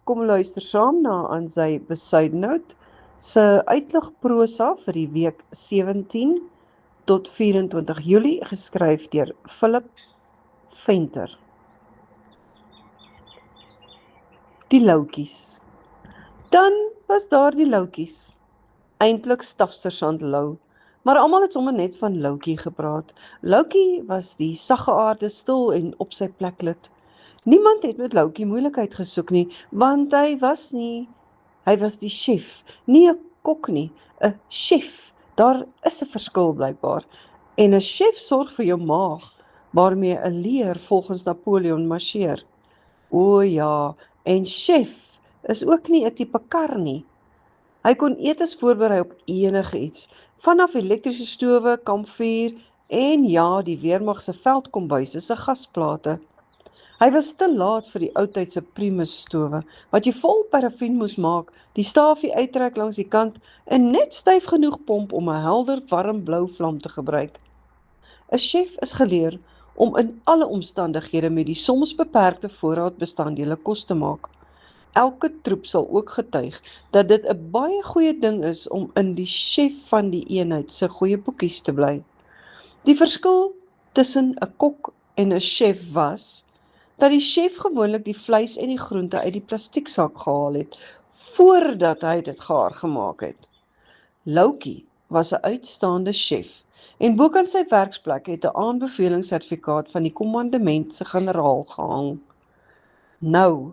kom luister saam na aan sy besuidenhout se uitligprosa vir die week 17 tot 24 Julie, geskryf deur Philip Venter. Die Loukies. Dan was daar die Loukies. Eintlik stafsersant Lou, maar almal het sommer net van Loukie gepraat. Loukie was die saggeaarde, stil en op sy plek lid. Niemand het met Loukie moeilikheid gesoek nie, want hy was die chef, nie 'n kok nie, 'n chef. Daar is 'n verskil blykbaar. En 'n chef sorg vir jou maag, waarmee 'n leer volgens Napoleon marcheer. O ja, en chef is ook nie 'n tipe kar nie. Hy kon etes voorberei op enige iets, vanaf elektriese stowe, kampvuur en ja, die weermag se veldkombuise se gasplate. Hy was te laat vir die oudtydse Primus stowe, wat jy vol parafin moes maak, die staafie uittrek langs die kant en net styf genoeg pomp om 'n helder, warm blou vlam te gebruik. 'n Chef is geleer om in alle omstandighede met die soms beperkte voorraad bestanddele kos te maak. Elke troep sal ook getuig dat dit 'n baie goeie ding is om in die chef van die eenheid se goeie boekies te bly. Die verskil tussen 'n kok en 'n chef was dat die chef gewoonlik die vleis en die groente uit die plastieksak gehaal het, voordat hy dit gaar gemaak het. Loukie was 'n uitstaande chef, en bokant sy werksplek het 'n aanbevelingssertifikaat van die kommandement se generaal gehang. Nou,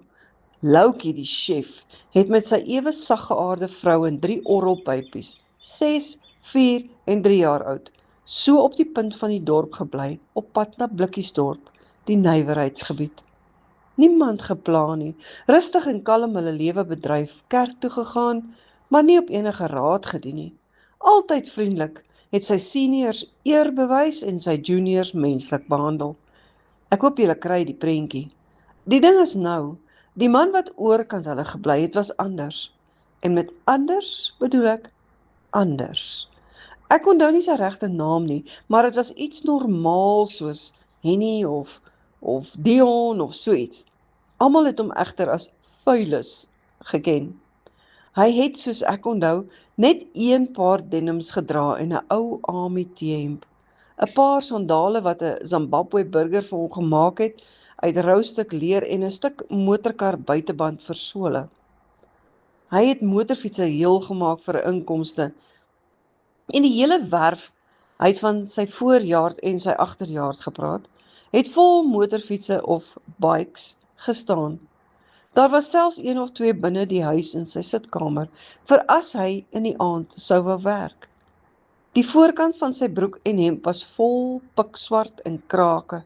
Loukie die chef het met sy ewe saggeaarde vrou en 3 orrelpypies, 6, 4 en 3 jaar oud, so op die punt van die dorp gebly, op pad na Blikkiesdorp, die nywerheidsgebied. Niemand geplan nie, rustig en kalm hulle lewe bedryf, kerk toe gegaan, maar nie op enige raad gedien nie. Altyd vriendelik, het sy seniors eer bewys en sy juniors menslik behandel. Ek hoop julle kry die prentjie. Die ding is nou, die man wat oorkant hulle gebly het, was anders. En met anders bedoel ek anders. Ek onthou nie sy regte naam nie, maar dit was iets normaal soos Henny of Dion of so iets. Almal het hom egter as Vuilis geken. Hy het, soos ek onthou, net 1 paar denims gedra en 'n ou army T-hemp. 'n paar sandale wat 'n Zimbabwe burger vir hom gemaak het, uit rou stuk leer en 'n stuk motorkar buiteband vir sole. Hy het motorfietsse heel gemaak vir 'n inkomste. En die hele werf, hy het van sy voorjaard en sy agterjaard gepraat, het vol motorfietsse of bikes gestaan. Daar was selfs 1 of 2 binne die huis in sy sitkamer, vir as hy in die aand sou wou werk. Die voorkant van sy broek en hemp was vol pikswart en krake,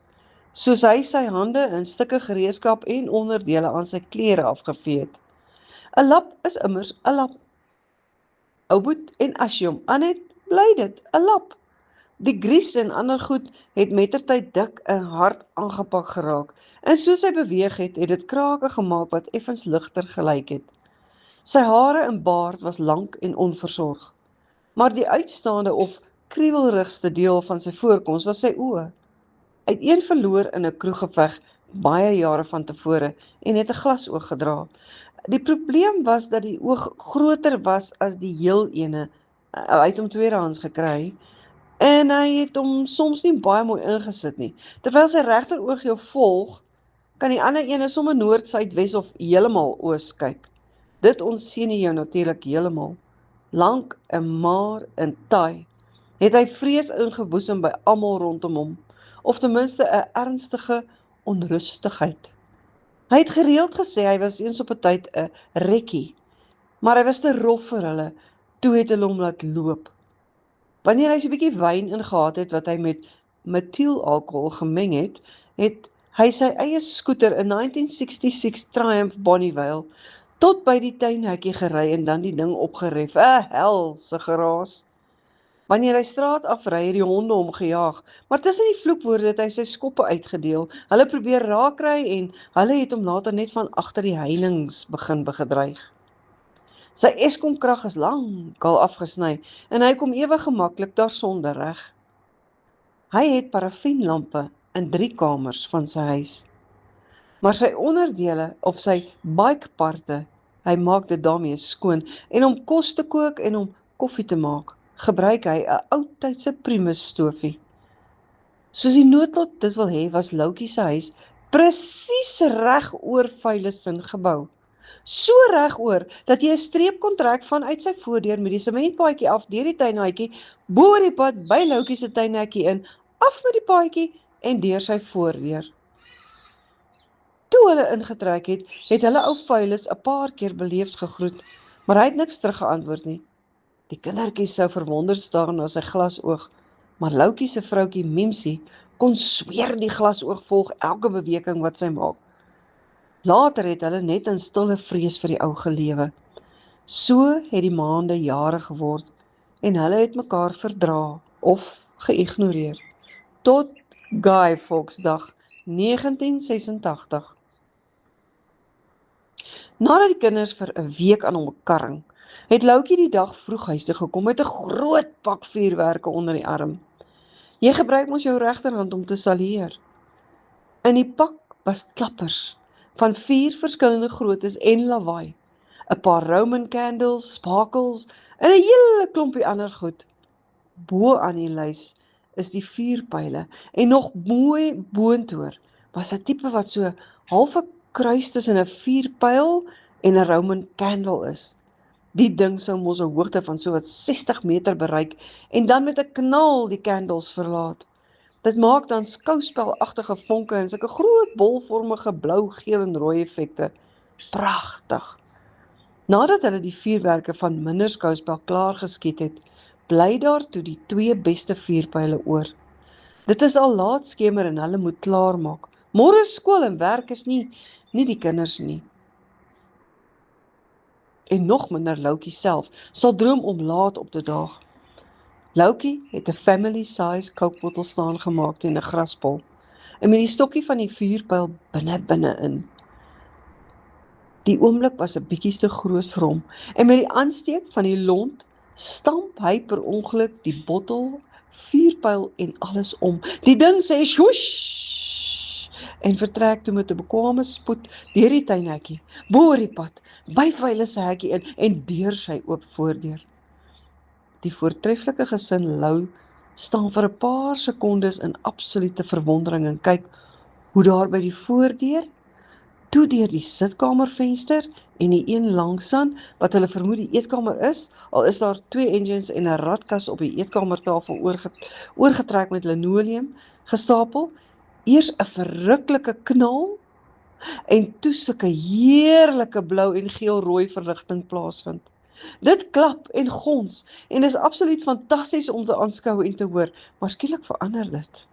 soos hy sy hande in stukke gereedskap en onderdele aan sy klere afgevee het. 'n Lap is immers 'n lap. Ou boet, en as jy hom aan het, bly dit 'n lap. Die gries en ander goed het mettertyd dik en hard aangepak geraak, en soos hy beweeg het, het dit krake gemaak wat effens ligter gelyk het. Sy hare en baard was lank en onversorg, maar die uitstaande of kriewelrigste deel van sy voorkoms was sy oë. Uiteen verloor in 'n kroeggeveg baie jare van tevore en het 'n glasoog gedra. Die probleem was dat die oog groter was as die heel ene. Hy het hom tweedehands gekry, en hy het hom soms nie baie mooi ingesit nie. Terwyl sy regteroog jou volg, kan die ander ene sommer noord, suid, wes of heeltemal oos kyk. Dit ontseën jou natuurlik heeltemal. Lank en maar en taai het hy vrees ingeboesem by almal rondom hom, of ten minste 'n ernstige onrustigheid. Hy het gereeld gesê hy was eens op 'n tyd 'n rekkie, maar hy was te rof vir hulle, toe het hulle hom laat loop. Wanneer hy so 'n bietjie wyn ingehad het wat hy met metielalkohol gemeng het, het hy sy eie skooter in 1966 Triumph Bonnievale tot by die tuinhekkie gery en dan die ding opgeref. 'n helse geraas. Wanneer hy straat afry, het die honde hom gejaag, maar tussen die vloekwoorde het hy sy skoppe uitgedeel. Hulle probeer raak kry en hulle het hom later net van agter die heininge begin bedreig. Sy Eskom-krag is lankal afgesny en hy kom ewe gemaklik daarsonder reg. Hy het parafienlampe in 3 kamers van sy huis. Maar sy onderdele of sy bikeparte, hy maak dit daarmee skoon en om kos te kook en om koffie te maak, gebruik hy 'n oudtydse Primus stofie. Soos die noodlot dit wil hê, was Loukie se huis presies reg oor Vuilesin gebou. So reg oor dat jy 'n streep kon trek vanuit sy voordeur met die sementpaadjie af deur die tuinhekkie, bo oor die pad by Loukie se tuinhekkie in, af met die paadjie en deur sy voordeur. Toe hulle ingetrek het, het hulle ou Vuilis 'n paar keer beleefd gegroet, maar hy het niks teruggeantwoord nie. Die kindertjies sou verwonder staan na sy glasoog, maar Loukie se vroutjie Mimsie kon sweer die glasoog volg elke beweging wat sy maak. Later het hulle net in stille vrees vir die ou gelewe. So het die maande jare geword en hulle het mekaar verdra of geïgnoreer. Tot Guy Fawkesdag 1986. Nadat die kinders vir 'n week aan hom karring, het Loukie die dag vroeg huis toe gekom met 'n groot pak vuurwerke onder die arm. Jy gebruik mos jou regterhand om te salueer. In die pak was klappers van 4 verskillende groottes en lawaai, 'n paar Roman candles, sparkles en 'n hele klompie ander goed. Bo aan die lys is die vuurpyle en nog mooi boontoe was 'n tipe wat so half 'n kruis tussen 'n vuurpyl en 'n Roman candle is. Die ding sou mos 'n hoogte van so wat 60 meter bereik en dan met 'n knal die candles verlaat. Dit maak dan skouspelagtige vonke en sulke groot bolvormige blou, geel en rooi effekte. Pragtig. Nadat hulle die vuurwerke van minder skouspel klaar geskiet het, bly daar toe die 2 beste vuurpyle oor. Dit is al laat skemer en hulle moet klaarmaak. Môre skool en werk is nie die kinders nie. En nog minder Loukie self sal droom om laat op te daag. Loukie het 'n family size kookbottel staan gemaak teen 'n graspol en met die stokkie van die vuurpyl binne in. Die oomblik was 'n bietjie te groot vir hom en met die aansteek van die lont stamp hy per ongeluk die bottel, vuurpyl en alles om. Die ding sê swoosh en vertrek toe met 'n bekwame spoed deur die tuinhekkie, bo oor die pad, by Vuilis se hekkie in en deur sy oop voordeur. Die voortreffelike gesin Lou staan vir 'n paar sekondes in absolute verwondering en kyk hoe daar by die voordeur, toe deur die sitkamervenster en die een langsaan wat hulle vermoed die eetkamer is, al is daar 2 engines en 'n radkas op die eetkamertafel oorgetrek met linoleum gestapel, eers 'n verruklike knal en toe sulke heerlike blou en geel-rooi verligting plaasvind. Dit klap en gons en is absoluut fantasties om te aanskou en te hoor, maar skielik verander dit.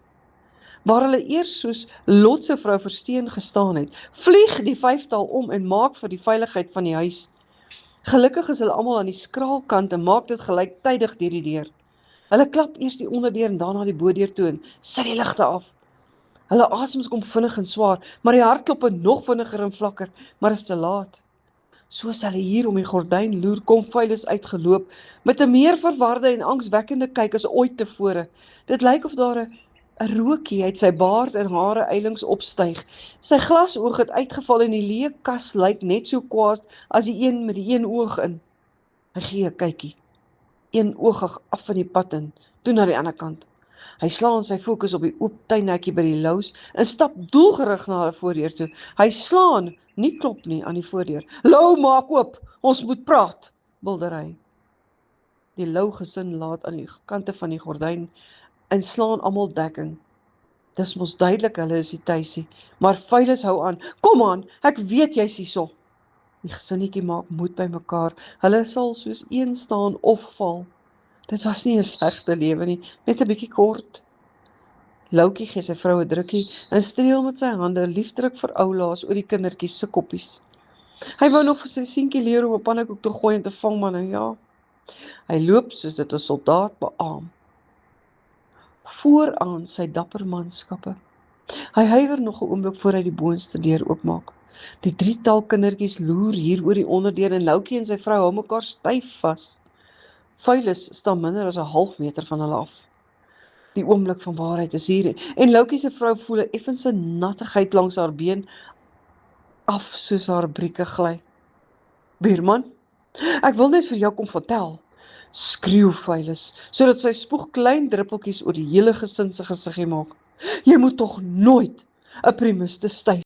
Waar hulle eers soos Lot se vrou Versteen gestaan het, vlieg die 5-tal om en maak vir die veiligheid van die huis. Gelukkig is hulle almal aan die skraalkant en maak dit gelyktydig deur die deur. Hulle klap eers die onderdeur en daarna die bodeur toe en sit die ligte af. Hulle asems kom vinnig en swaar, maar die hartkloppe nog vinniger en vlakker, maar is te laat. Soos hulle hier om die gordyn loer, kom Vuilis uitgeloop, met 'n meer verwarde en angswekkende kyk as ooit tevore. Dit lyk of daar 'n rookie uit sy baard en hare eilings opstyg. Sy glasoog het uitgeval en die leë kas lyk net so kwaad as die een met die een oog in. Hy gee 'n kykie, eenoogig af van die pad in, toe na die ander kant. Hy slaan sy fokus op die oop tuinhekkie by die Lous en stap doelgerig na hulle voordeur toe. Hy slaan, nie klop nie, aan die voordeur. "Lou, maak oop, ons moet praat," bulder hy. Die Lou gesin laat aan die kante van die gordyn en slaan almal dekking. Dis mos duidelik hulle is die tuisie, maar Vuilis hou aan. "Kom aan, ek weet jy's hierso." Die gesinnetjie maak moed by mekaar. Hulle sal soos een staan of val. Dit was nie 'n slegte lewe nie, net 'n bietjie kort. Loukie gee sy vrou 'n drukkie en streel met sy hande liefdelik vir oulaas oor die kindertjies se koppies. Hy wou nog vir sy seentjie leer om 'n pannekoek te gooi en te vang, maar nou ja. Hy loop soos dit 'n soldaat beaam. Vooraan sy dapper manskappe. Hy huiwer nog 'n oomblik voor hy die boonste deur oopmaak. Die 3-tal kindertjies loer hier oor die onderdeur en Loukie en sy vrou hou mekaar styf vas. Vuilis staan minder as 'n half meter van hulle af. Die oomblik van waarheid is hier en Loukie se vrou voel 'n effense nattigheid langs haar been af soos haar brieke gly. Buurman, ek wil net vir jou kom vertel, skreeu Phyllis, sodat sy spoeg klein druppeltjies oor die hele gesin se gesiggie maak. Jy moet tog nooit 'n primus te styf